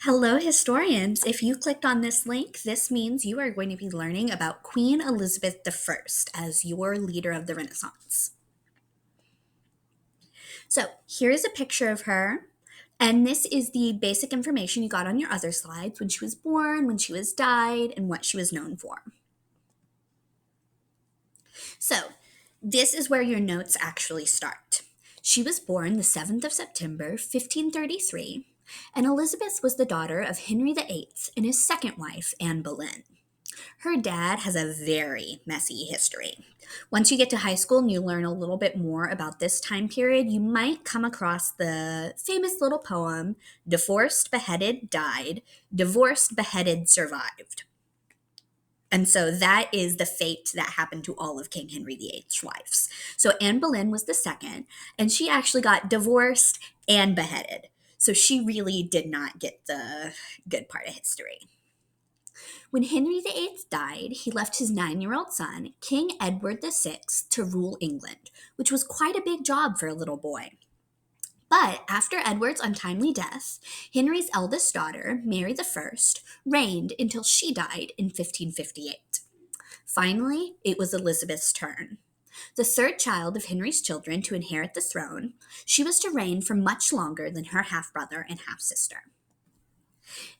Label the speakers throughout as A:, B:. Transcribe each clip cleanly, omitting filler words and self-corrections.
A: Hello, historians. If you clicked on this link, this means you are going to be learning about Queen Elizabeth I as your leader of the Renaissance. So, here's a picture of her, and this is the basic information you got on your other slides: when she was born, when she was died, and what she was known for. So, this is where your notes actually start. She was born the 7th of September, 1533, and Elizabeth was the daughter of Henry VIII and his second wife, Anne Boleyn. Her dad has a very messy history. Once you get to high school and you learn a little bit more about this time period, you might come across the famous little poem, Divorced, Beheaded, Died, Divorced, Beheaded, Survived. And so that is the fate that happened to all of King Henry VIII's wives. So Anne Boleyn was the second, and she actually got divorced and beheaded. So she really did not get the good part of history. When Henry VIII died, he left his 9-year-old son, King Edward VI, to rule England, which was quite a big job for a little boy. But after Edward's untimely death, Henry's eldest daughter, Mary I, reigned until she died in 1558. Finally, it was Elizabeth's turn. The third child of Henry's children to inherit the throne, she was to reign for much longer than her half brother and half sister.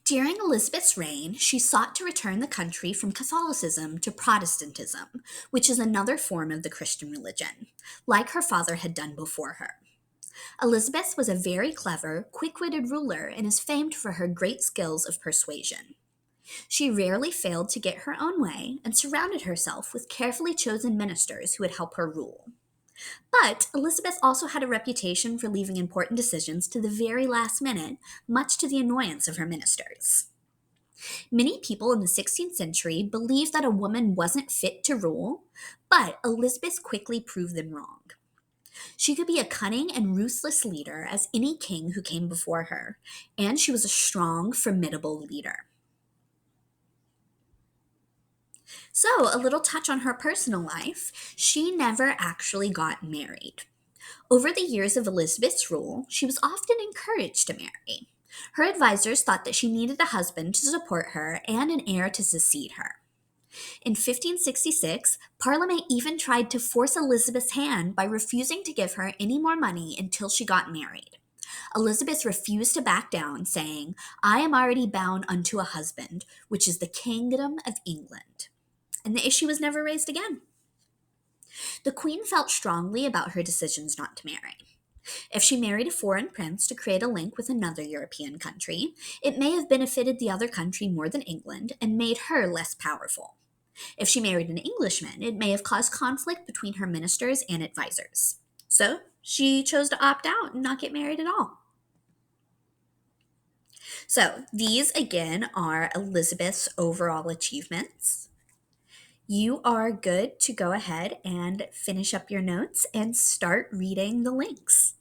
A: During Elizabeth's reign, she sought to return the country from Catholicism to Protestantism, which is another form of the Christian religion, like her father had done before her. Elizabeth was a very clever, quick-witted ruler and is famed for her great skills of persuasion. She rarely failed to get her own way and surrounded herself with carefully chosen ministers who would help her rule. But Elizabeth also had a reputation for leaving important decisions to the very last minute, much to the annoyance of her ministers. Many people in the 16th century believed that a woman wasn't fit to rule, but Elizabeth quickly proved them wrong. She could be a cunning and ruthless leader as any king who came before her, and she was a strong, formidable leader. So, a little touch on her personal life. She never actually got married. Over the years of Elizabeth's rule, she was often encouraged to marry. Her advisors thought that she needed a husband to support her and an heir to succeed her. In 1566, Parliament even tried to force Elizabeth's hand by refusing to give her any more money until she got married. Elizabeth refused to back down, saying, "I am already bound unto a husband, which is the kingdom of England." And the issue was never raised again. The queen felt strongly about her decisions not to marry. If she married a foreign prince to create a link with another European country, it may have benefited the other country more than England and made her less powerful. If she married an Englishman, it may have caused conflict between her ministers and advisors. So she chose to opt out and not get married at all. So these again are Elizabeth's overall achievements. You are good to go ahead and finish up your notes and start reading the links.